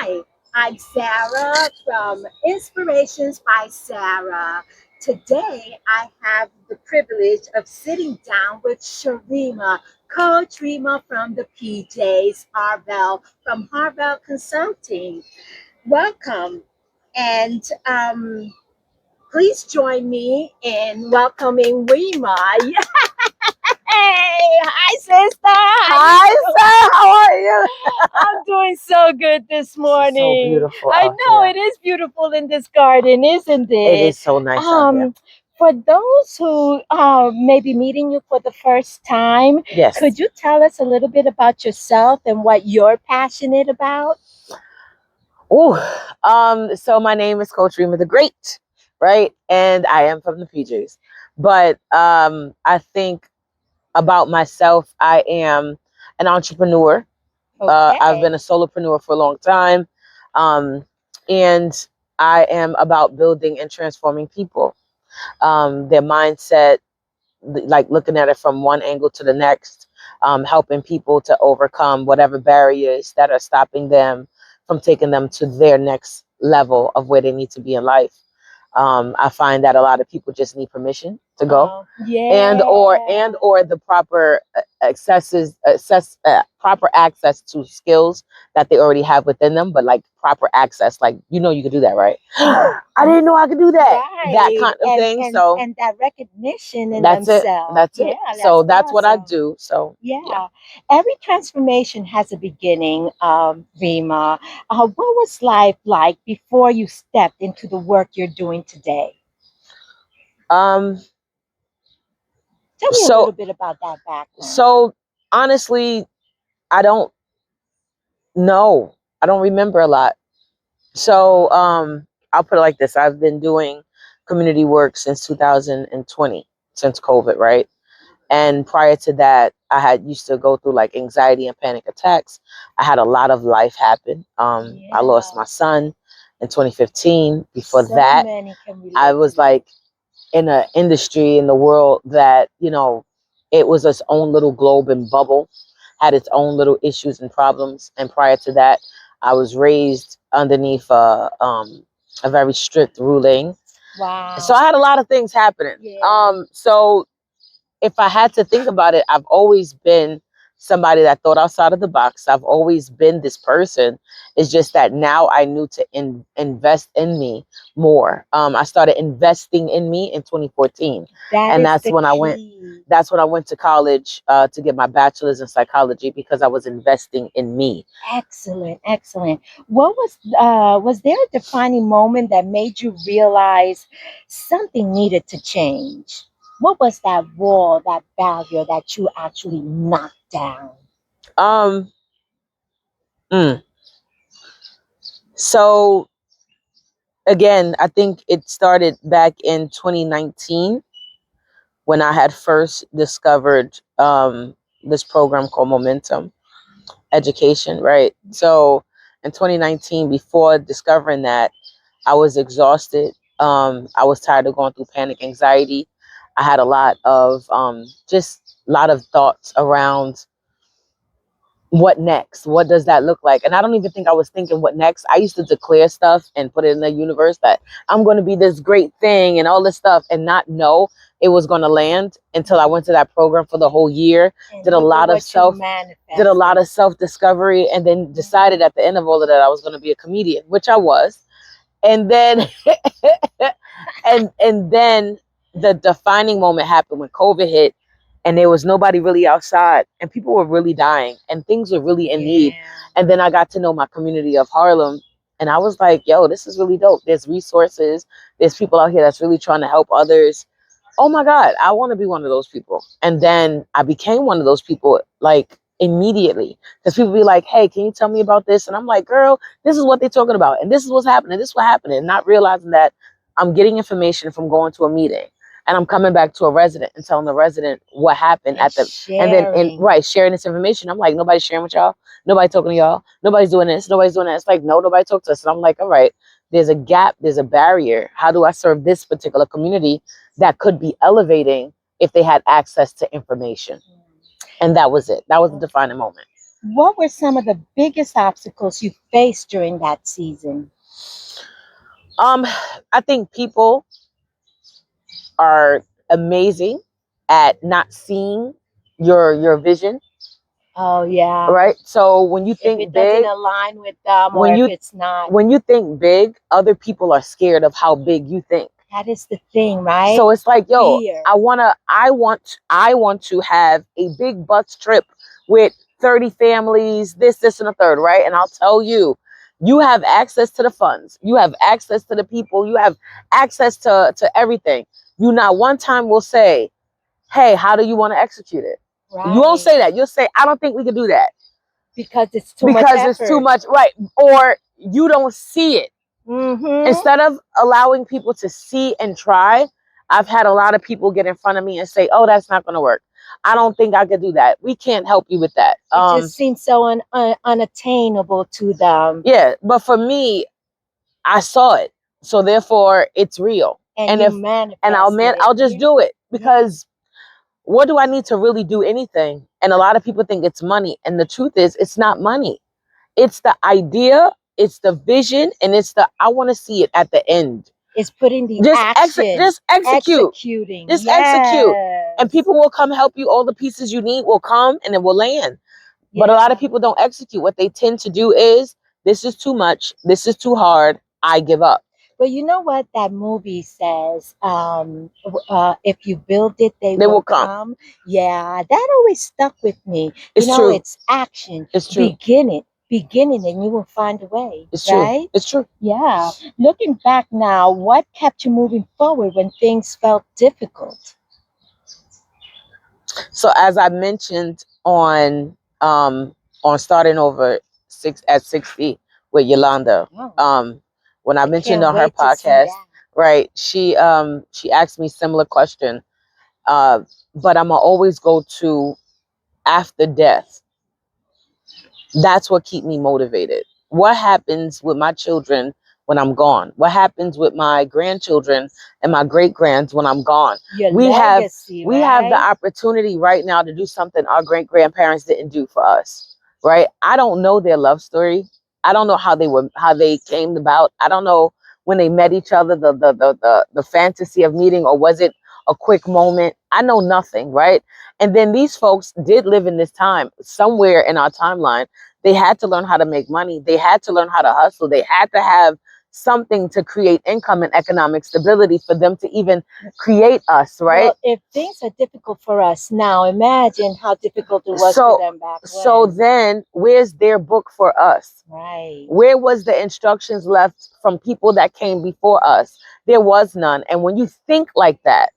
Hi, I'm Sarah from Inspirations by Sara. Today, I have the privilege of sitting down with Sharima, Coach Rema from the PJs, Harvell, from Harvell Consulting. Welcome. And please join me in welcoming Rema. Hey, hi, sister. How you Hi, doing? sir. How are you? I'm doing so good this So morning. beautiful I out know here. it is beautiful in this garden, isn't It it? is so nice out here. Um, for those who may be meeting you for the first time, Yes. could you tell us a little bit about yourself and what you're passionate about? Ooh. So my name is Coach Rema the Great, right? And I am from the PJs. But I think about myself, I am an entrepreneur. I've been Okay. a solopreneur for a long time. Um, and I am about building and transforming people. Their mindset, like looking at it from one angle to the next, helping people to overcome whatever barriers that are stopping them from taking them to their next level of where they need to be in life. I find that a lot of people just need permission to go, Oh, and yeah. or the proper proper access to skills that they already have within them, but like proper access, like you could do that, right? I didn't know I could do that Right. kind of And thing. and So and that recognition in that's it. themselves. That's Yeah, it. So that's that's what I awesome. do. So yeah. Yeah, every transformation has a beginning, Rima. What was life like before you stepped into the work you're doing today? Um. Tell me a little So bit about that background. so honestly, I don't know. I don't remember a lot. So I'll put it like this: I've been doing community work since 2020, since COVID, right? And prior to that, I had used to go through like anxiety and panic attacks. I had a lot of life happen. I lost Yeah, my son in 2015. Before so that, many can I relate to was that. like in an industry in the world that it was its own little globe and bubble, had its own little issues and problems. And prior to that, I was raised underneath a very strict ruling, so Wow. I had a lot of things happening. Yeah. So if I had to think about it, I've always been somebody that thought outside of the box. I've always been this person. It's just that now I knew to invest in me more. I started investing in me in 2014, That and is the key. That's when I went to college to get my bachelor's in psychology because I was investing in me. Excellent, excellent. Was there a defining moment that made you realize something needed to change? What was that wall, that barrier that you actually knocked down? Um, mm. So again, I think it started back in 2019 when I had first discovered this program called Momentum Education, right? So in 2019, before discovering that, I was exhausted. I was tired of going through panic anxiety. I had a lot of just a lot of thoughts around what next? What does that look like? And I don't even think I was thinking what next. I used to declare stuff and put it in the universe that I'm going to be this great thing and all this stuff and not know it was going to land until I went to that program for the whole year, And did a look at lot of what you self did a lot manifested. of self discovery, and then decided at the end of all of that I was going to be a comedian, which I was. And then and then the defining moment happened when COVID hit, and there was nobody really outside, and people were really dying, and things were really in need. Yeah. And then I got to know my community of Harlem, and I was like, "Yo, this is really dope. There's resources. There's people out here that's really trying to help others. Oh my God, I want to be one of those people." And then I became one of those people, like immediately, because people be like, "Hey, can you tell me about this?" And I'm like, "Girl, this is what they're talking about, and this is what's happening. This is what happened," and not realizing that I'm getting information from going to a meeting, and I'm coming back to a resident and telling the resident what happened And at the, and then in sharing. right sharing this information. I'm like, nobody's sharing with y'all, nobody talking to y'all, nobody's doing this, nobody's doing that. It's like, no, nobody talked to us. And I'm like, all right, there's a gap, there's a barrier. How do I serve this particular community that could be elevating if they had access to information? And that was it. That was the defining moment. What were some of the biggest obstacles you faced during that season? Um, I think people are amazing at not seeing your vision, Oh, yeah. right? So when you If it think doesn't big, align with them or when if you it's not, when you think big, other people are scared of how big you think. that is the thing, right? So it's like, yo, Fear. I want to have a big bus trip with 30 families, this and a third, right? And I'll tell you, you have access to the funds, you have access to the people, you have access to everything. You not one time will say, hey, how do you want to execute it? You won't Right. say that. You'll say, I don't think we can do that Because it's too much because it's too effort. much, right? Or you don't see it. Mm-hmm. Instead of allowing people to see and try, I've had a lot of people get in front of me and say, oh, that's not going to work. I don't think I could do that. We can't help you with that. It just seems so unattainable to them. Yeah, but for me, I saw it. So therefore it's real. And And you if and I'll manifested man, it. I'll just Yeah. do it Yeah. because what do I need to really do anything? And a lot of people think it's money. And the truth is it's not money. It's the idea, it's the vision, and it's the I want to see it at the end. It's putting the Just action, just execute. executing. Just execute. And Yes. people will come help you. All the pieces you need will come and it will land. But a lot of Yeah. people don't execute. What they tend to do is this is too much, this is too hard, I give up. But you know what that movie says? If you build it, they They will will come. come. Yeah, that always stuck with me. You It's know, true. it's action. It's true. Begin it, and you will find a way, It's true. right? It's true. Yeah. Looking back now, what kept you moving forward when things felt difficult? So as I mentioned on starting over 60 with Yolanda, Oh, when I I mentioned can't on her wait to see podcast, that. right, she asked me similar question. Uh, but I'ma always go to after death. That's what keep me motivated. What happens with my children when I'm gone? What happens with my grandchildren and my great grands when I'm gone? Your We have legacy, we have the right? opportunity right now to do something our great grandparents didn't do for us. Right? I don't know their love story. I don't know how they came about. I don't know when they met each other, the fantasy of meeting, or was it a quick moment? I know nothing, right? And then these folks did live in this time somewhere in our timeline. They had to learn how to make money. They had to learn how to hustle. They had to have something to create income and economic stability for them to even create us, right? Well, if things are difficult for us now, imagine how difficult it was for So them back so when. then where's their book for us? Right. Where was the instructions left from people that came before us? There was none. And when you think like that,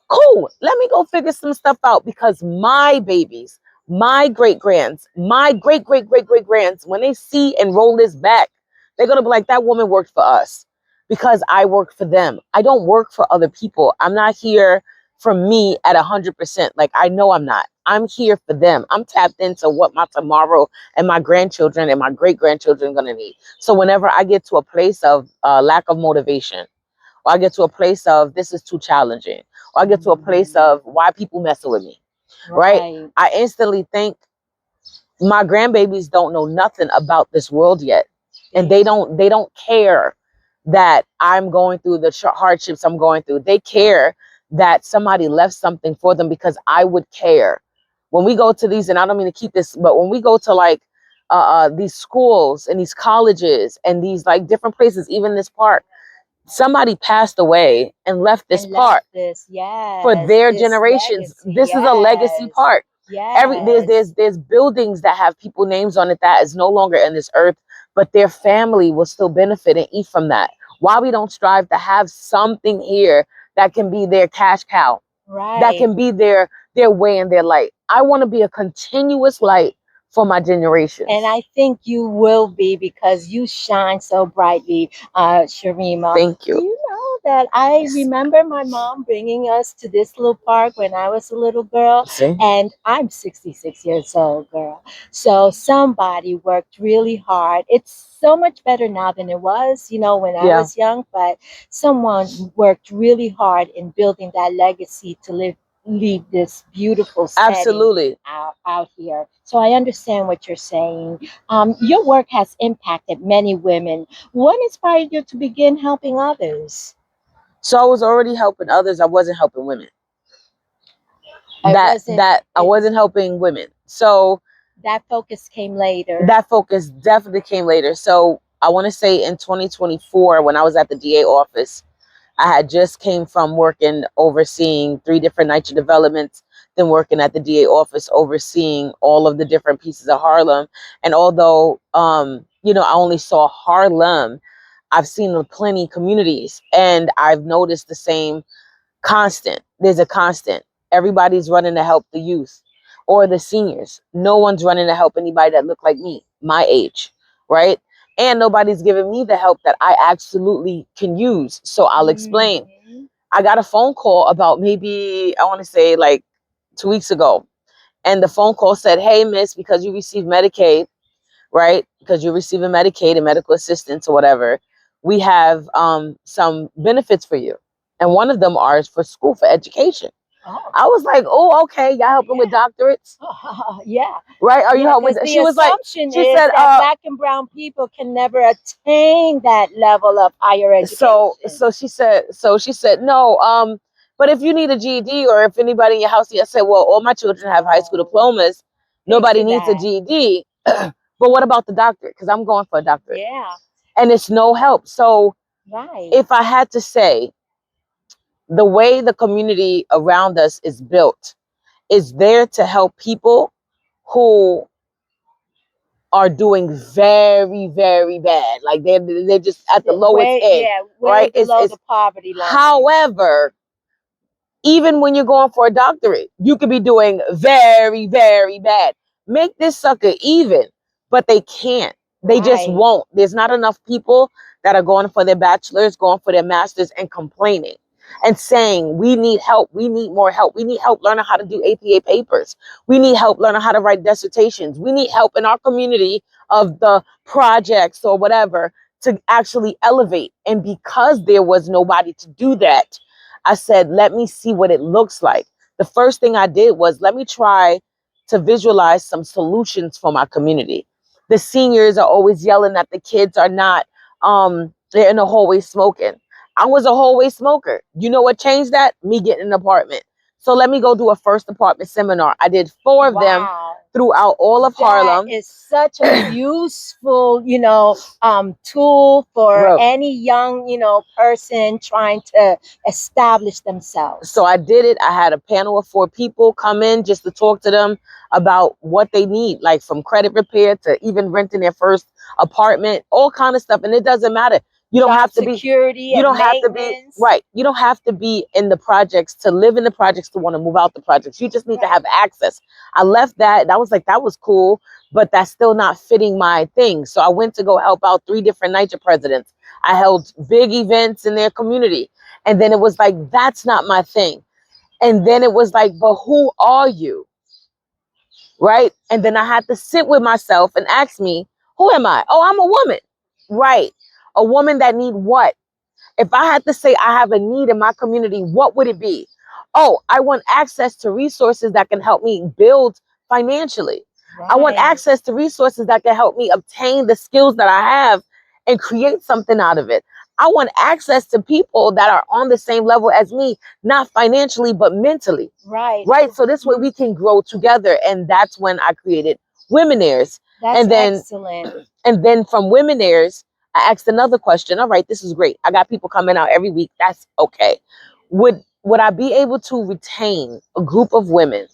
cool, let me go figure some stuff out because my babies, my great grands, my great grands, when they see and roll this back, they're going to be like, that woman worked for us because I work for them. I don't work for other people. I'm not here for me at 100%. Like, I know I'm not. I'm here for them. I'm tapped into what my tomorrow and my grandchildren and my great grandchildren are going to need. So whenever I get to a place of lack of motivation, or I get to a place of this is too challenging, or I get to a place Mm, of why people messing with me, right? right. I instantly think my grandbabies don't know nothing about this world yet, and They they don't care that I'm going through the hardships I'm going through. They care that somebody left something for them because I would care. When we go to these, and I don't mean to keep this, but when we go to like these schools and these colleges and these like different places, even this park, somebody passed away and left this and left park this, for yes, their this generations. legacy, This is a legacy yes, park. yes, There's buildings that have people names on it that is no longer in this earth, but their family will still benefit and eat from that. Why we don't strive to have something here that can be their cash cow, that right. can be their way and their light. I want to be a continuous light for my And generations. I think you will be because you shine so brightly, Sharima. Thank Do you. you know that I remember my mom bringing us to this little park when I was a little girl, See? and I'm 66 years old, girl. So somebody worked really hard. It's so much better now than it was, when I Yeah. was young, but someone worked really hard in building that legacy to live. leave this beautiful setting Absolutely. out here. So I understand what you're saying. Your work has impacted many women. What inspired you to begin helping others? So I was already helping others. I wasn't helping women. I That wasn't. that I It, wasn't helping women. So that focus came later. that focus definitely came later. So I want to say in 2024, when I was at the DA office, I had just came from working overseeing 3 different NYCHA developments, then working at the DA office overseeing all of the different pieces of Harlem. And although I only saw Harlem, I've seen plenty communities, and I've noticed the same constant. There's a constant. Everybody's running to help the youth or the seniors. No one's running to help anybody that look like me, my age, right? And nobody's giving me the help that I absolutely can use. So I'll explain. Mhm. I got a phone call about maybe, I want to say like 2 weeks ago. And the phone call said, "Hey, miss, because you receive Medicaid, right? Because you're receiving Medicaid and medical assistance or whatever, we have some benefits for you. And one of them are for school, for education." Oh, I was like, "Oh, okay. Y'all helping with yeah. doctorates, Yeah. right? Are you Yeah, helping because with?" the She was like, assumption she is said, that black and brown people can never attain that level of higher so education. she said no, but if you need a GED or if anybody in your house, I said, well, all my children have high school Oh, diplomas. Nobody picture needs a that. GED. But what about the doctorate? Because I'm going for a doctorate, Yeah, and it's no help. So right. if I had to say, the way the community around us is built is there to help people who are doing very, very bad. Like they're just at the lowest Way, end, yeah, way right? below It's the poverty line. however, even when you're going for a doctorate, you could be doing very, very bad. Make this sucker even, but they can't. They just Right, won't. There's not enough people that are going for their bachelors, going for their masters, and complaining and saying, we need help. We need more help. We need help learning how to do APA papers. We need help learning how to write dissertations. We need help in our community of the projects or whatever to actually elevate. And because there was nobody to do that, I said, let me see what it looks like. The first thing I did was, let me try to visualize some solutions for my community. The seniors are always yelling that the kids are not, they're in the hallway smoking. I was a hallway smoker. You know what changed that? Me getting an apartment. So let me go do a first apartment seminar. I did 4 of them wow. throughout all of That Harlem. is such a useful, tool for Bro, any young, person trying to establish so themselves. I did it. I had a panel of 4 people come in just to talk to them about what they need, like from credit repair to even renting their first apartment, all kind of stuff. And it doesn't matter. You don't Job have to be, security you and don't have to be maintenance. right. You don't have to be in the projects to live in the projects to want to move out the projects. You just need to Right. have access. I left that and I was like, that was cool, but that's still not fitting my thing. So I went to go help out 3 different NYCHA presidents. I held big events in their community. And then it was like, that's not my thing. And then it was like, but who are you? Right? And then I had to sit with myself and ask me, who am I? Oh, I'm a woman. Right. A woman that need what? If I had to say I have a need in my community, what would it be? Oh, I want access to resources that can help me build financially. I want Right. access to resources that can help me obtain the skills that I have and create something out of it. I want access to people that are on the same level as me, not financially, but mentally. Right. Right? So this way we can grow together. And that's when I created Womenaires. That's And then excellent. and then from Womenaires, I asked another question. All right, this is great. I got people coming out every week. That's okay. Would I be able to retain a group of women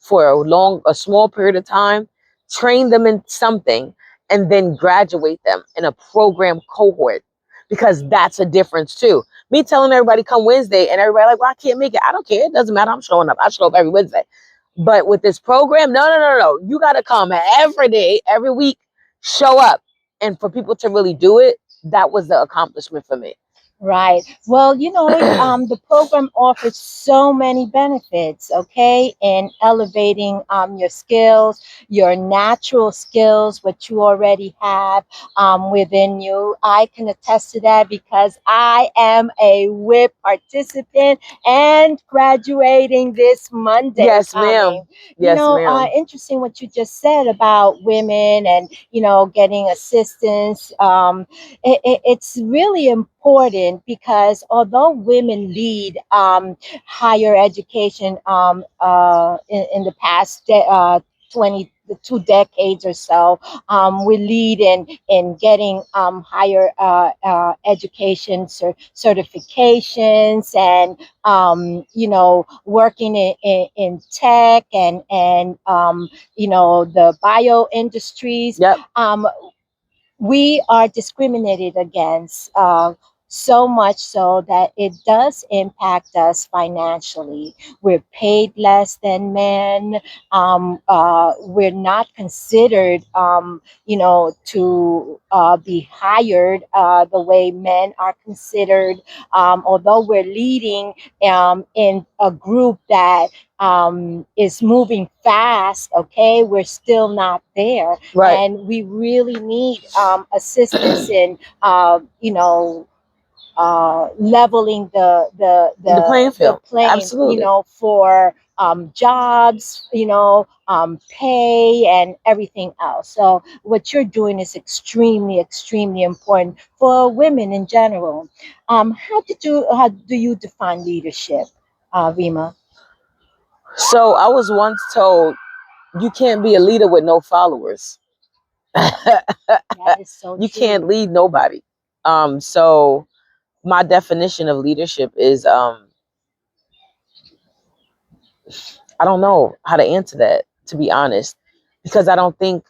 for a small period of time, train them in something, and then graduate them in a program cohort? Because that's a difference too. Me telling everybody come Wednesday and everybody like, well, I can't make it. I don't care. It doesn't matter. I'm showing up. I show up every Wednesday. But with this program, no, no, no, no. You got to come every day, every week, show up. And for people to really do it, that was the accomplishment for me. Right. Well, the program offers so many benefits, okay, in elevating your skills, your natural skills, what you already have within you. I can attest to that because I am a WHIP participant and graduating this Monday Yes, coming. ma'am. Yes, ma'am. Interesting what you just said about women and, getting assistance. It's really important because although women lead higher education in the past 20 two decades or so, we lead in getting higher education certifications and working in tech and the bio industries. Yep. We are discriminated against so much so that it does impact us financially. We're paid less than men. We're not considered, to be hired the way men are considered. Although we're leading in a group that is moving fast, okay, we're still not there, Right. and we really need assistance in leveling The playing the field. plane, Absolutely. for jobs, pay and everything else. So what you're doing is extremely important for women in general. How do you define leadership, Rima? So I was once told you can't be a leader with no followers. That is so You can't true. lead nobody. So my definition of leadership is I don't know how to answer that, to be honest, because I don't think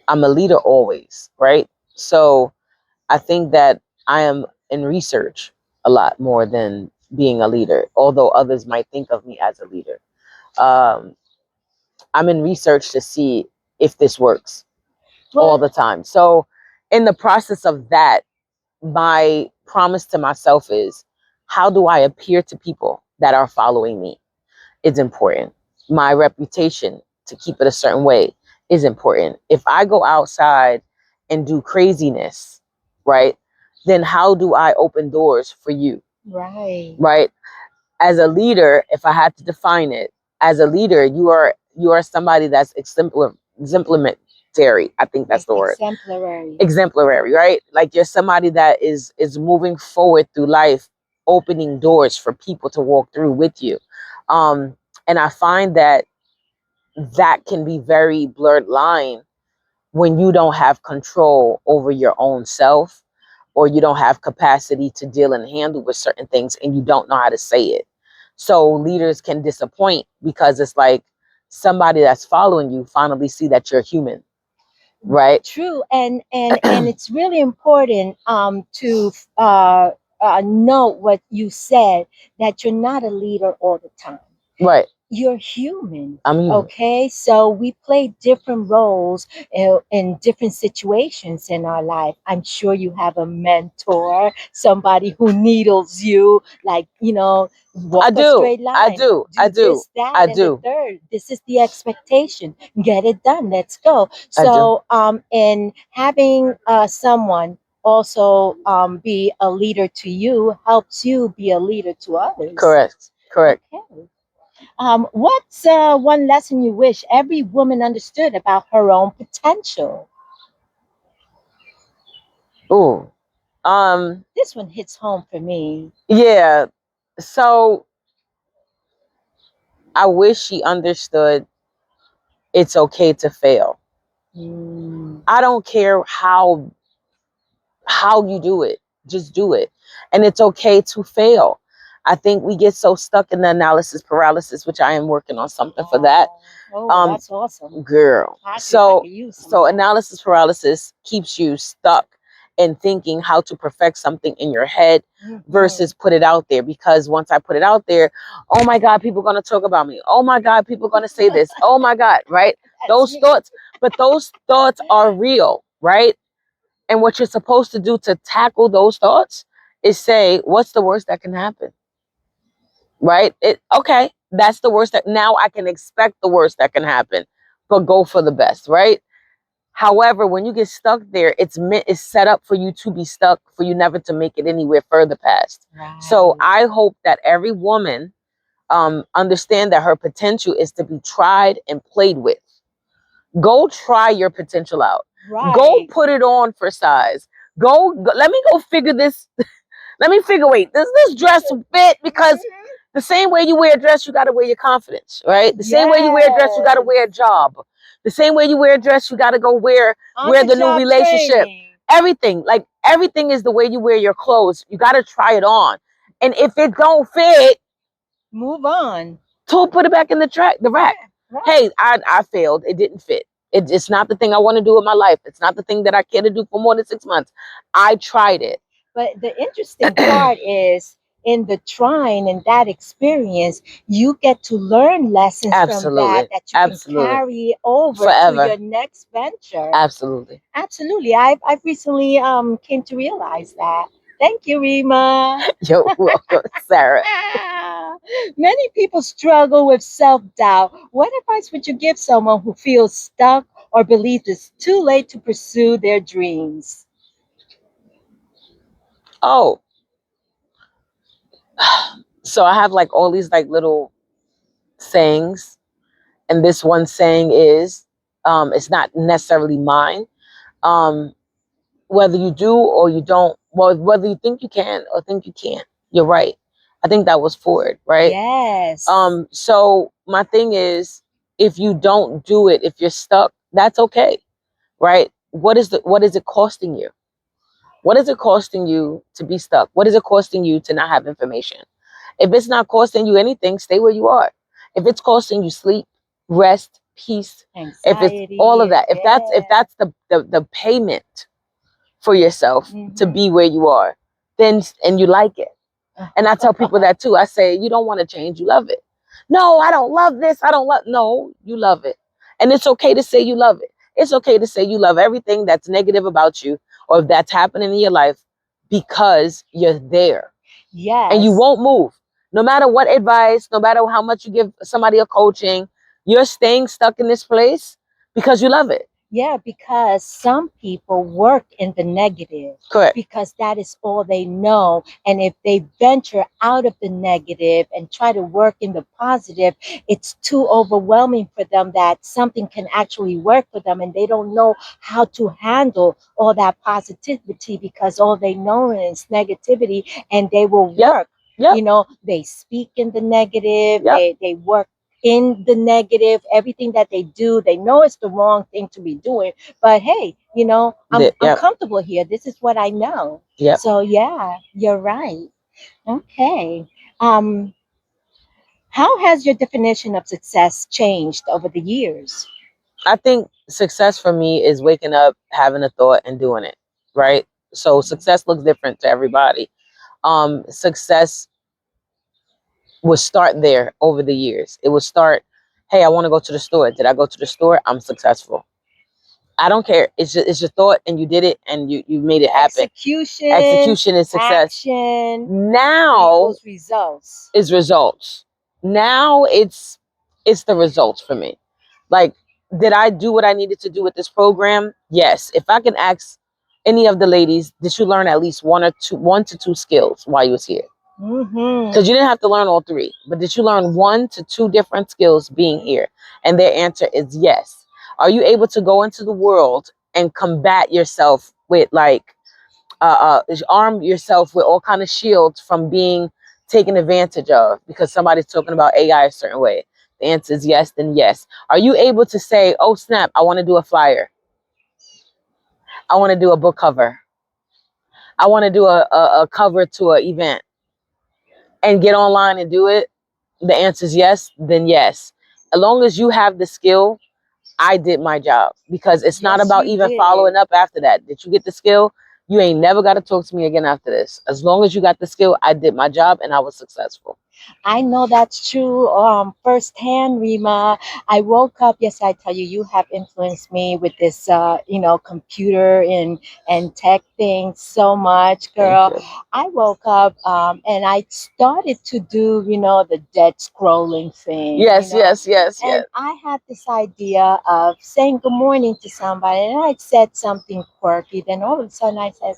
I'm a leader always, right? So I think that I am in research a lot more than being a leader, although others might think of me as a leader. Um, I'm in research to see if this works all Well, the time. So in the process of that, my promise to myself is, how do I appear to people that are following me is important. My reputation, to keep it a certain way, is important. If I go outside and do craziness, right, then how do I open doors for you, right. right? As a leader, if I had to define it, as a leader, you are somebody that's exemplary. I think that's the word. Exemplary. Exemplary, right? Like you're somebody that is moving forward through life, opening doors for people to walk through with you. Um, and I find that that can be very blurred line when you don't have control over your own self, or you don't have capacity to deal and handle with certain things, and you don't know how to say it. So leaders can disappoint because it's like somebody that's following you finally see that you're human, right? True, and it's really important to note what you said, that you're not a leader all the time. Right. You're human. I'm human. Okay, so we play different roles in different situations in our life. I'm sure you have a mentor, somebody who needles you, like, I walk a do. straight I line, do. I do do. this, that, I and the do. third. This is the expectation. Get it done. Let's go. I do. So, in having someone also be a leader to you helps you be a leader to others. Correct. Correct. Okay. What's one lesson you wish every woman understood about her own potential? Ooh. Um, This one hits home for me. yeah. So I wish she understood it's okay to fail. Mm, I don't care how you do it. Just do it. And it's okay to fail. I think we get so stuck in the analysis paralysis, which I am working on something for that. oh, Um, that's awesome. girl. I could use some of So that. analysis paralysis keeps you stuck in thinking how to perfect something in your head Hmm. versus put it out there. Because once I put it out there, oh my God, people are gonna talk about me. Oh my God, people are gonna say this. Oh my God, right? That's Those me. thoughts, but those thoughts are real, right? And what you're supposed to do to tackle those thoughts is say, what's the worst that can happen? Right? Okay, that's the worst that now I can expect the worst that can happen, but go for the best, right? However, when you get stuck there, it's set up for you to be stuck, for you never to make it anywhere further past. Right. So I hope that every woman understand that her potential is to be tried and played with. Go try your potential out. Right. Go put it on for size. Let me go figure this. Let me figure, wait, does this dress fit? Because the same way you wear a dress, you got to wear your confidence, right? The same way you wear a dress, you got to wear a job. The same way you wear a dress, you got to go wear the new relationship. Training. Everything, like everything is the way you wear your clothes. You got to try it on. And if it don't fit, move on. To put it back in the rack. Yeah, right. Hey, I failed. It didn't fit. It's not the thing I want to do in my life. It's not the thing that I care to do for more than 6 months. I tried it. But the interesting part is in the trying and that experience, you get to learn lessons from that you can carry over forever to your next venture. Absolutely. Absolutely. I've recently came to realize that. Thank you, Rema. You're welcome, Sarah. Many people struggle with self-doubt. What advice would you give someone who feels stuck or believes it's too late to pursue their dreams? Oh, so I have like all these like little sayings, and this one saying is, it's not necessarily mine. Um, whether you do or you don't, well, whether you think you can or think you can't, you're right. I think that was Ford, right? Yes. So my thing is, if you don't do it, if you're stuck, that's okay, right? What is it costing you? What is it costing you to be stuck? What is it costing you to not have information? If it's not costing you anything, stay where you are. If it's costing you sleep, rest, peace, anxiety, if it's all of that, if that's the payment for yourself to be where you are, then and you like it. And I tell people that too. I say, you don't want to change, you love it. No, I don't love this. I don't love. No, you love it. And it's okay to say you love it. It's okay to say you love everything that's negative about you or that's happening in your life because you're there. Yes. And you won't move. No matter what advice, no matter how much you give somebody a coaching, you're staying stuck in this place because you love it. Yeah, because some people work in the negative. Correct. Because that is all they know. And if they venture out of the negative and try to work in the positive, it's too overwhelming for them that something can actually work for them. And they don't know how to handle all that positivity because all they know is negativity and they will work. Yep. You know, they speak in the negative, they work in the negative, everything that they do, they know it's the wrong thing to be doing. But hey, you know, I'm comfortable here. This is what I know. Yep. So yeah, you're right. Okay. Um, how has your definition of success changed over the years? I think success for me is waking up, having a thought, and doing it. Right. So success looks different to everybody. Success would start there over the years. It would start, hey, I want to go to the store. Did I go to the store? I'm successful. I don't care. It's your thought and you did it and you made it happen. Execution is success. Action now equals results. Is results. Now it's the results for me. Like, did I do what I needed to do with this program? Yes. If I can ask any of the ladies, did you learn at least one to two skills while you was here? Because you didn't have to learn all three, but did you learn 1 to 2 different skills being here? And their answer is yes. Are you able to go into the world and combat yourself with arm yourself with all kind of shields from being taken advantage of because somebody's talking about AI a certain way? The answer is yes, then yes. Are you able to say, oh snap, I want to do a flyer. I want to do a book cover. I want to do a cover to an event and get online and do it? The answer is yes, then yes. As long as you have the skill, I did my job because it's not about even following up after that. Did you get the skill? You ain't never got to talk to me again after this. As long as you got the skill, I did my job and I was successful. I know that's true firsthand, Rima. I woke up, yes, I tell you, you have influenced me with this, computer and tech thing so much, Thank girl. you. I woke up and I started to do, the dead scrolling thing, Yes, yes, yes, and yes. I had this idea of saying good morning to somebody, and I said something quirky. Then all of a sudden I said,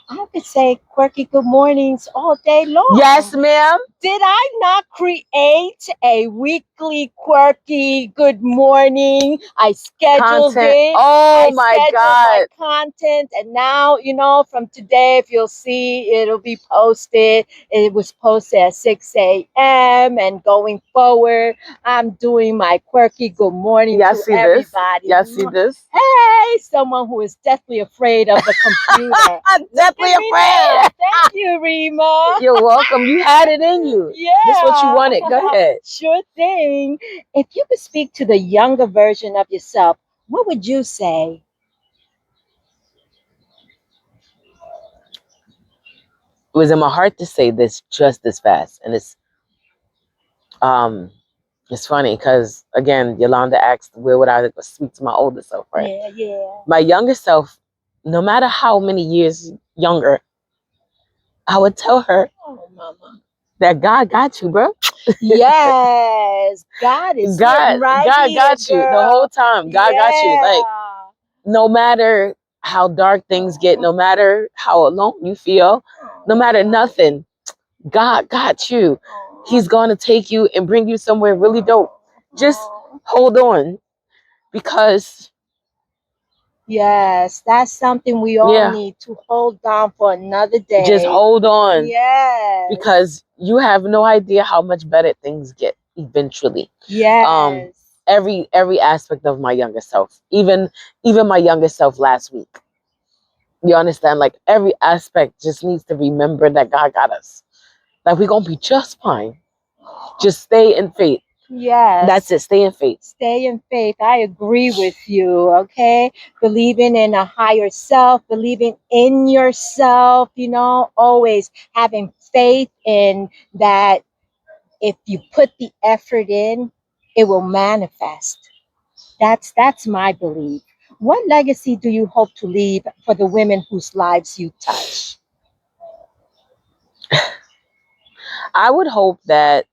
I could say quirky good mornings all day Yes, long. ma'am. Did I not create a weekly quirky good morning? I scheduled Content. it. Oh I my scheduled my God. content, and now, from today, if you'll see, it'll be posted. It was posted at 6 a.m. and going forward, I'm doing my quirky good morning Y'all to see this? everybody. Y'all see this? Hey, someone who is deathly afraid of the computer. I'm Look definitely at me now. afraid. Thank you, Rima. You're welcome. You had it in you. This what you Yeah, wanted. Go ahead. sure thing. If you could speak to the younger version of yourself, what would you say? It was in my heart to say this just this fast, and um it's funny because again, Yolanda asked where would I speak to my older self, right? Yeah, yeah. My younger self, no matter how many years younger, I would tell her Oh, mama. that God got you, bro. Yes, God is sitting God, right God here, got you the whole girl. time. God got you. Like Yeah. no matter how dark things get, no matter how alone you feel, no matter nothing, God got you. He's going to take you and bring you somewhere really dope. Just hold on because, Yes, that's something we all yeah, need to hold down for another just day. hold on Yes. because you have no idea how much better things get eventually. Um, Yes. every aspect of my younger self, even my younger self last week. You understand? Like every aspect just needs to remember that God got us. Like we're gonna be just fine. Just stay in faith. That's Yes. it. Stay in faith. Stay in faith. I agree with you. Okay. Believing in a higher self, believing in yourself, always having faith in that if you put the effort in, it will manifest. That's my belief. What legacy do you hope to leave for the women whose lives you touch? I would hope that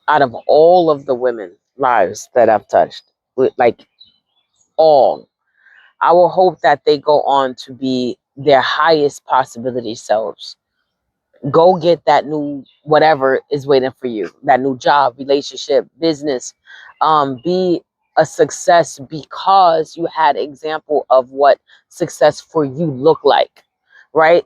out of all of the women lives that I've touched, like all, I will hope that they go on to be their highest possibility selves. Go get that new whatever is waiting for you, that new job, relationship, business. Be a success because you had example of what success for you look like, right?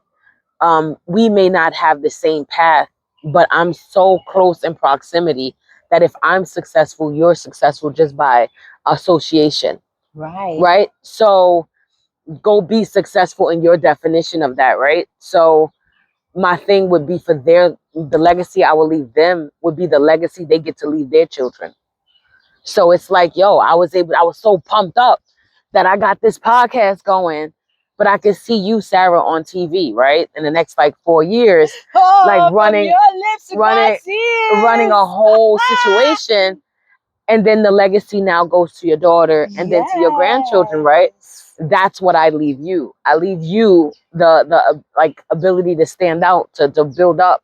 We may not have the same path, but I'm so close in proximity that if I'm successful, you're successful just by association, Right. right? So go be successful in your definition of that, right? So my thing would be for the legacy I will leave them would be the legacy they get to leave their children. So it's like, yo, I was so pumped up that I got this podcast going, but I can see you, Sarah, on TV, right? In the next like 4 years, like Oh, from your lips to running, God's running a ears. whole situation. And then the legacy now goes to your daughter and then to your grandchildren, right? Yes. That's what I leave you. I leave you the like ability to stand out, to build up.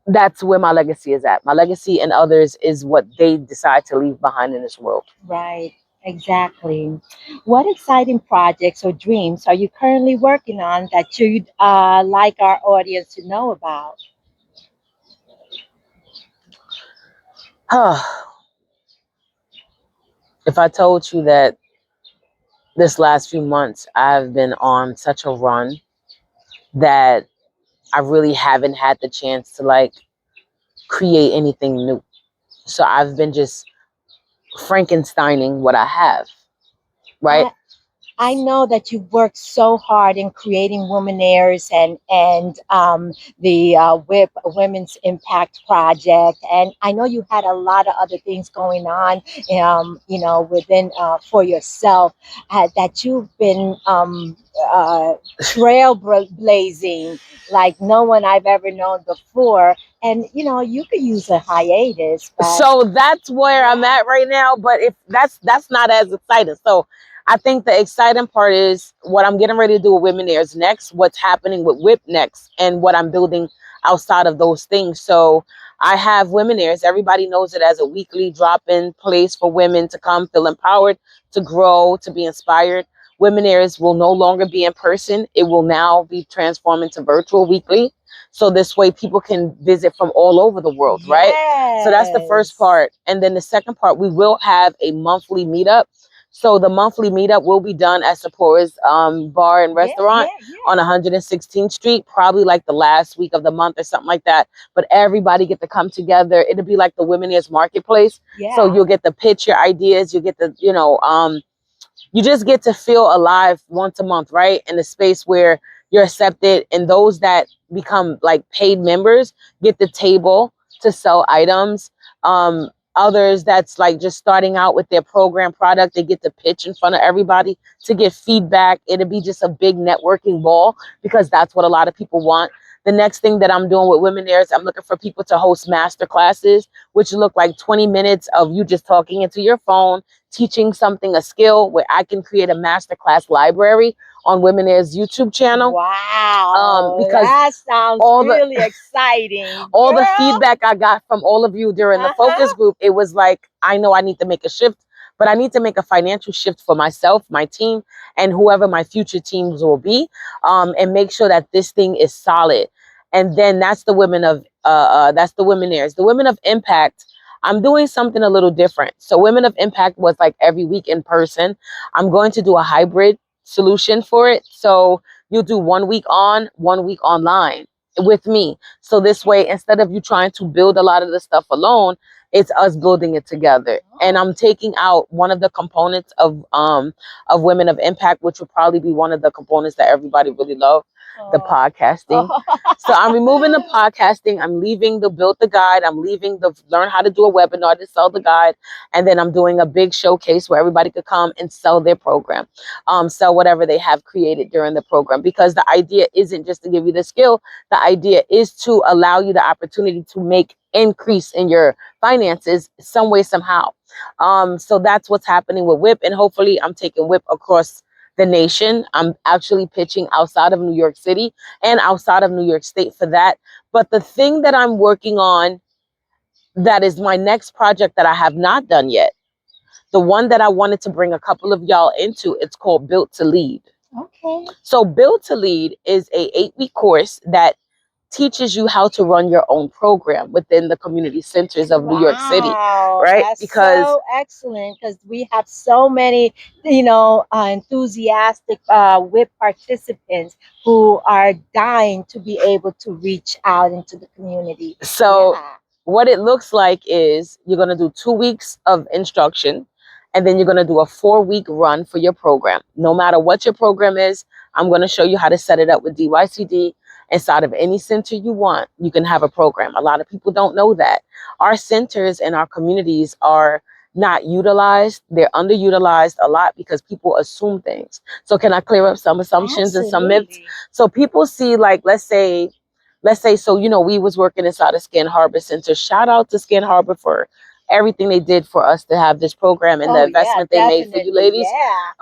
That's where my legacy is at. My legacy and others is what they decide to leave behind in this world. Right. Exactly. What exciting projects or dreams are you currently working on that you'd like our audience to know about? If I told you that this last few months I've been on such a run that I really haven't had the chance to like create anything new. So I've been just Frankensteining what I have, right? I I know that you worked so hard in creating Womenaires and the WIP Women's Impact Project, and I know you had a lot of other things going on, within for yourself that you've been trailblazing like no one I've ever known before. And you could use a hiatus, but So that's where I'm yeah, at right now, but if that's not as exciting. So I think the exciting part is what I'm getting ready to do with Women Airs next, what's happening with Whip next, and what I'm building outside of those things. So I have Women Airs. Everybody knows it as a weekly drop-in place for women to come feel empowered, to grow, to be inspired. Women Airs will no longer be in person. It will now be transformed into virtual weekly. So this way people can visit from all over the world, right? So that's the first yes. part. And then the second part, we will have a monthly meetup. So the monthly meetup will be done at Sephora's bar and Yeah, restaurant yeah, on yeah, 116th Street, probably like the last week of the month or something like that. But everybody get to come together. It'll be like the Women's Marketplace. So yeah. you'll get to pitch your ideas. You get to, you just get to feel alive once a month, right? In a space where you're accepted, and those that become like paid members get the table to sell items. Others that's like just starting out with their program product, they get to pitch in front of everybody to get feedback. It'll be just a big networking ball because that's what a lot of people want. The next thing that I'm doing with Women There is I'm looking for people to host master classes, which look like 20 minutes of you just talking into your phone, teaching something, a skill, where I can create a masterclass library on Women Airs YouTube channel. Wow, Because that sounds all the really exciting, all the girl. feedback I got from all of you during the focus Uh-huh. group, it was like, I know I need to make a shift, but I need to make a financial shift for myself, my team, and whoever my future teams will be, and make sure that this thing is solid. And then that's the women of that's the Women Airs. The Women of Impact, I'm doing something a little different. So Women of Impact was like every week in person. I'm going to do a hybrid solution for it. So you'll do 1 week on, 1 week online with me. So this way, instead of you trying to build a lot of the stuff alone, it's us building it together. And Oh, I'm taking out one of the components of Women of Impact, which would probably be one of the components that everybody really love, the oh, podcasting. So I'm removing the oh. podcasting. I'm leaving the build the guide. I'm leaving the learn how to do a webinar to sell the guide. And then I'm doing a big showcase where everybody could come and sell their program, sell whatever they have created during the program. Because the idea isn't just to give you the skill, the idea is to allow you the opportunity to make increase in your finances some way, somehow. So that's what's happening with WHIP. And hopefully I'm taking WHIP across the nation. I'm actually pitching outside of New York City and outside of New York State for that. But the thing that I'm working on, that is my next project that I have not done yet, the one that I wanted to bring a couple of y'all into, it's called Built to Lead. Okay. So Built to Lead is a 8-week course that teaches you how to run your own program within the community centers of New York City, Wow, right? that's Because so excellent because we have so many, enthusiastic WIP participants who are dying to be able to reach out into the community. so Yeah. what it looks like is you're going to do 2 weeks of instruction, and then you're going to do a 4-week run for your program. No matter what your program is, I'm going to show you how to set it up with DYCD. Inside of any center you want, you can have a program. A lot of people don't know that. Our centers and our communities are not utilized. They're underutilized a lot because people assume things. So can I clear up some assumptions and some myths? Absolutely. So people see, like, let's say, so we was working inside of Skin Harbor Center. Shout out to Skin Harbor for everything they did for us to have this program and the Oh, yeah, investment they made for you definitely. ladies.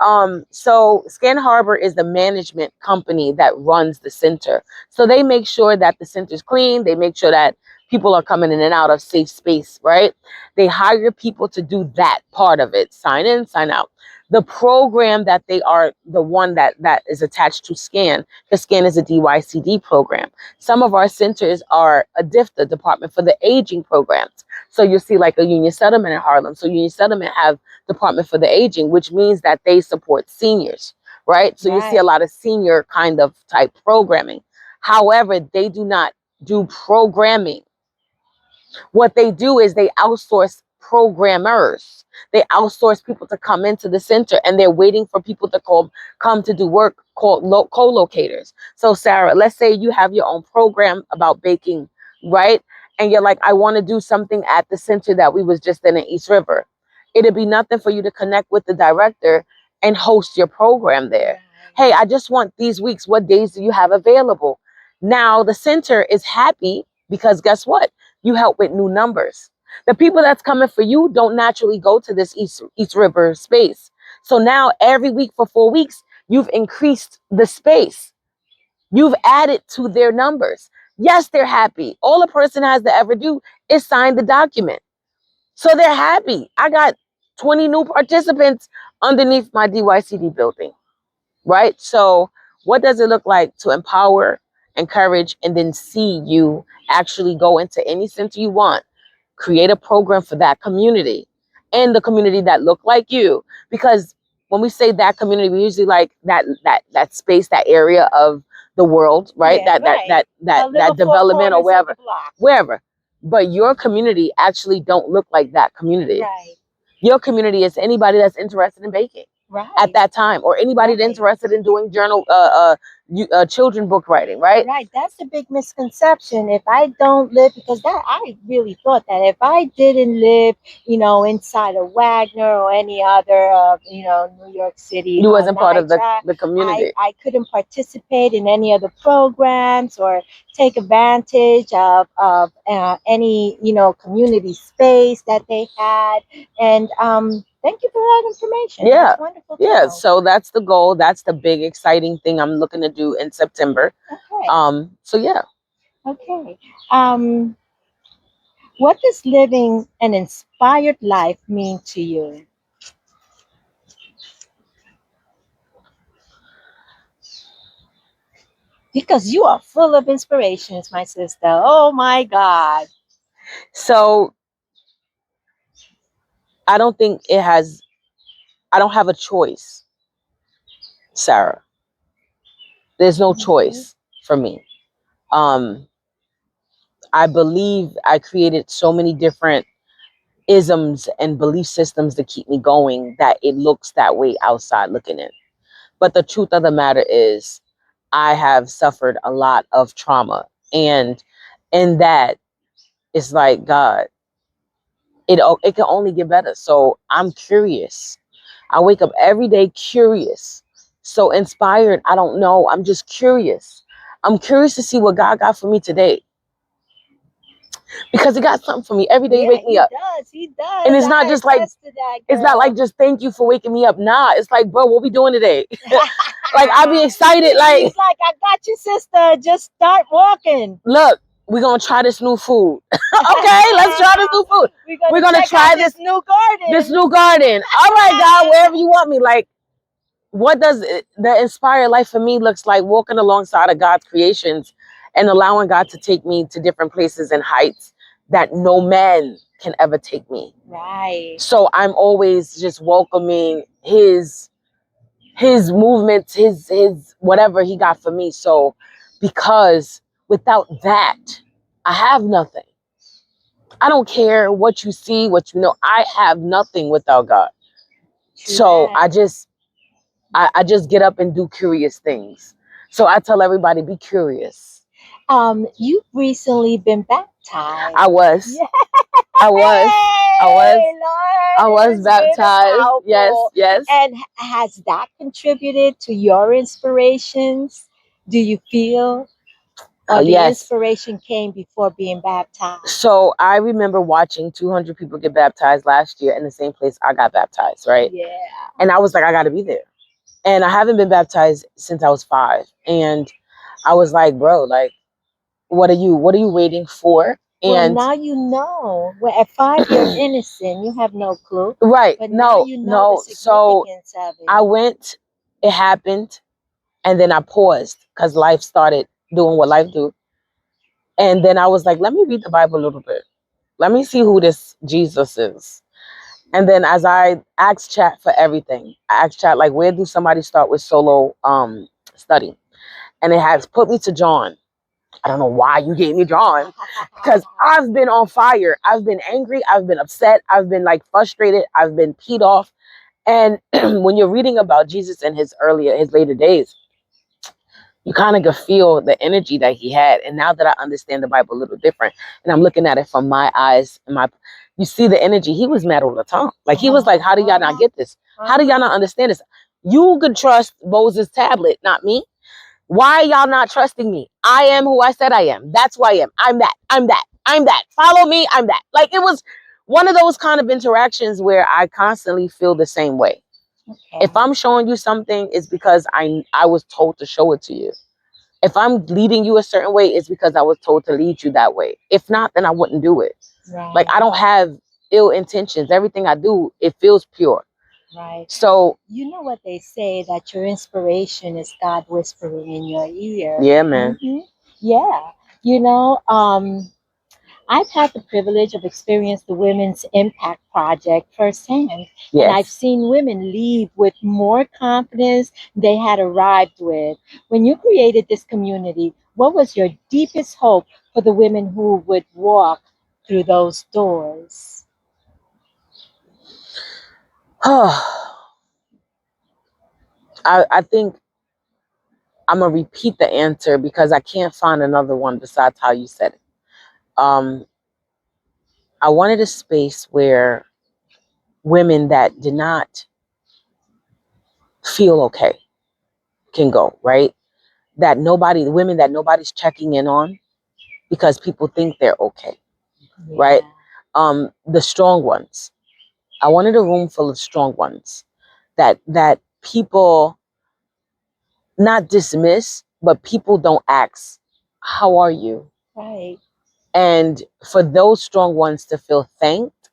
Yeah. So Skin Harbor is the management company that runs the center. So they make sure that the center's clean. They make sure that people are coming in and out of safe space, right? They hire people to do that part of it. Sign in, sign out. The program that they are the one that is attached to Scan, because Scan is a DYCD program. Some of our centers are a DIFTA, Department for the Aging programs. So you see like a Union Settlement in Harlem. So Union Settlement have Department for the Aging, which means that they support seniors, right? So you see a Right. lot of senior kind of type programming. However, they do not do programming. What they do is they outsource programmers. They outsource people to come into the center, and they're waiting for people to come to do work called co-locators. So Sarah, let's say you have your own program about baking, right? And you're like, I want to do something at the center that we was just in East River. It'd be nothing for you to connect with the director and host your program there. Hey, I just want these weeks. What days do you have available? Now the center is happy because guess what? You help with new numbers. The people that's coming for you don't naturally go to this East River space. So now every week for 4 weeks, you've increased the space. You've added to their numbers. Yes, they're happy. All a person has to ever do is sign the document. So they're happy. I got 20 new participants underneath my DYCD building, right? So what does it look like to empower, encourage, and then see you actually go into any center you want, create a program for that community and the community that look like you? Because when we say that community, we usually like that space, that area of the world, right? Yeah, right. A little That four development or corners of wherever, the block. wherever. But your community actually don't look like that community. Right. Your community is anybody that's interested in baking Right. at that time, or anybody that's Right. interested in doing children book writing, right? Right, that's the big misconception. If I don't live, because that I really thought that if I didn't live, inside of Wagner or any other, New York City You wasn't part of NYCHA, the community. I couldn't participate in any of the programs or take advantage of any, community space that they had. And thank you for that information. Yeah. That's wonderful to Yeah. know. So that's the goal. That's the big exciting thing I'm looking to do in September. Okay. So yeah. Okay. Um, What does living an inspired life mean to you? Because you are full of inspirations, my sister. Oh my God. So I don't think I don't have a choice, Sarah. There's no Mhm. choice for me. Um, I believe I created so many different isms and belief systems to keep me going that it looks that way outside looking in. But the truth of the matter is, I have suffered a lot of trauma. And in that, it's like, God, it can only get better. So I'm curious. I wake up every day curious. So inspired, I don't know. I'm just curious. I'm curious to see what God got for me today. Because he got something for me. Every day he Yeah, wake me he up. does. He And does. it's not I just like, attest to that, it's not like girl. just thank you for waking me up. Nah, it's like, bro, what we doing today? Like I be excited, He's like, like, I got you, sister. Just start walking. look, we're gonna try this new food. Okay, let's try this new food. We're We're gonna gonna check out try this new garden. this new garden. All right, God, wherever you want me. Like, what does the inspired life for me looks like? Walking alongside of God's creations and allowing God to take me to different places and heights that no man can ever take me. Right. So I'm always just welcoming his movements, his whatever he got for me. So because without that, I have nothing. I don't care what you see, what you know. I have nothing without God. True So that. I just get up and do curious things. So I tell everybody, be curious. You've recently been baptized. I was, Yeah. I was, I was, Hey, I Lord, it was has been baptized. Yes, powerful. yes. And has that contributed to your inspirations? Do you feel? Or the Yes. inspiration came before being baptized? So I remember watching 200 people get baptized last year in the same place I got baptized, right? Yeah. And I was like, I got to be there. And I haven't been baptized since I was 5. And I was like, bro, like, what are you waiting for? Well, And now you know. Well, at 5, you're innocent. You have no clue. right, But now no, you know the no. So significance of I it. went, it happened, and then I paused because life started doing what life do. And then I was like, let me read the Bible a little bit. Let me see who this Jesus is. And then as I asked chat for everything, I asked chat like, where do somebody start with solo study? And it has put me to John. I don't know why you gave me drawn. Because I've been on fire. I've been angry. I've been upset. I've been like frustrated. I've been peed off. And when you're reading about Jesus in his later days, you kind of can feel the energy that he had. And now that I understand the Bible a little different, and I'm looking at it from my eyes, you see the energy. He was mad all the time. Like he was like, "How do y'all not get this? How do y'all not understand this? You could trust Moses' tablet, not me. Why are y'all not trusting me? I am who I said I am. That's who I am. I'm that. I'm that. I'm that. Follow me. I'm that." Like it was one of those kind of interactions where I constantly feel the same way. Okay. If I'm showing you something, it's because I was told to show it to you. If I'm leading you a certain way, it's because I was told to lead you that way. If not, then I wouldn't do it. Right. Like I don't have ill intentions. Everything I do, it feels pure. Right. So you know what they say, that your inspiration is God whispering in your ear. yeah, man. Yeah. You know, I've had the privilege of experiencing the Women's Impact Project firsthand. And I've Yes. seen women leave with more confidence they had arrived with. When you created this community, what was your deepest hope for the women who would walk through those doors? I think I'm gonna repeat the answer because I can't find another one besides how you said it. Um, I wanted a space where women that did not feel okay can go, right? Women that nobody's checking in on because people think they're okay, right? The strong ones. I wanted a room full of strong ones that people not dismiss, but people don't ask, "How are you?" Right. And for those strong ones to feel thanked,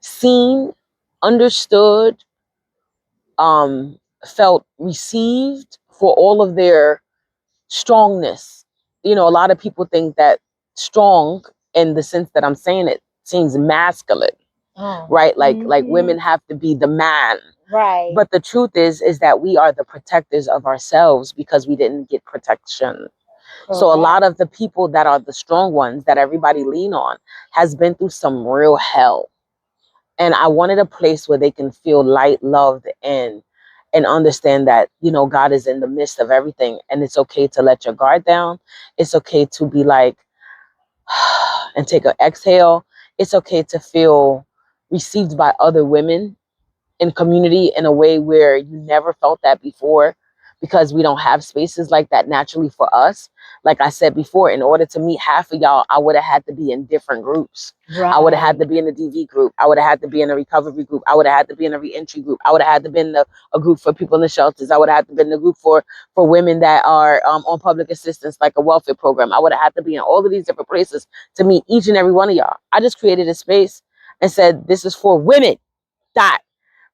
seen, understood, felt received for all of their strongness. You know, a lot of people think that strong, in the sense that I'm saying it, seems masculine, right? Like women have to be the man. Right. But the truth is that we are the protectors of ourselves because we didn't get protection. So a lot of the people that are the strong ones that everybody lean on has been through some real hell. And I wanted a place where they can feel light, loved, and understand that, you know, God is in the midst of everything. And it's okay to let your guard down. It's okay to be like, and take an exhale. It's okay to feel received by other women in community in a way where you never felt that before, because we don't have spaces like that naturally for us. Like I said before, in order to meet half of y'all, I would have had to be in different groups. Right. I would have had to be in the DV group. I would have had to be in a recovery group. I would have had to be in a reentry group. I would have had to be in a group for people in the shelters. I would have had to be in a group for women that are on public assistance, like a welfare program. I would have had to be in all of these different places to meet each and every one of y'all. I just created a space and said, this is for women. Dot.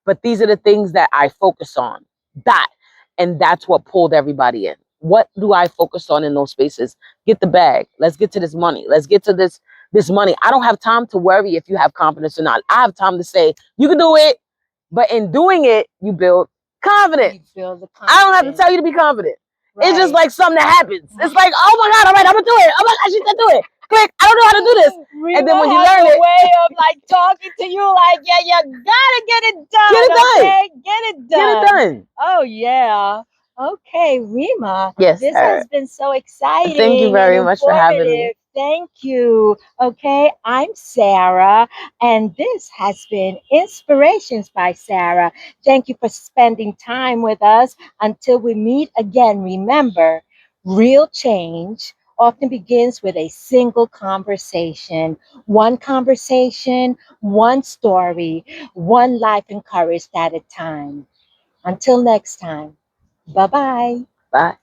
But these are the things that I focus on. That. And that's what pulled everybody in. What do I focus on in those spaces? Get the bag. Let's get to this money. Let's get to this money. I don't have time to worry if you have confidence or not. I have time to say, you can do it. But in doing it, you build confidence. You build the I don't have to confidence. tell you to be confident. Right. It's just like something that happens. It's like, oh my God, all right, I'm gonna do it. Oh my God, she said do it. Click. I don't know how to do this. Rema And then when you has learn a it, way of like talking to you like, yeah, you gotta get it done. get it done. Okay, get it Get it done. done. Oh yeah. Okay, Rema, Yes, this sir. has been so Thank you exciting and very much for having me. informative. Thank you. Okay, I'm Sarah, and this has been Inspirations by Sara. Thank you for spending time with us. Until we meet again, remember, real change often begins with a single conversation. One story, one life encouraged at a time. Until next time, bye bye. Bye.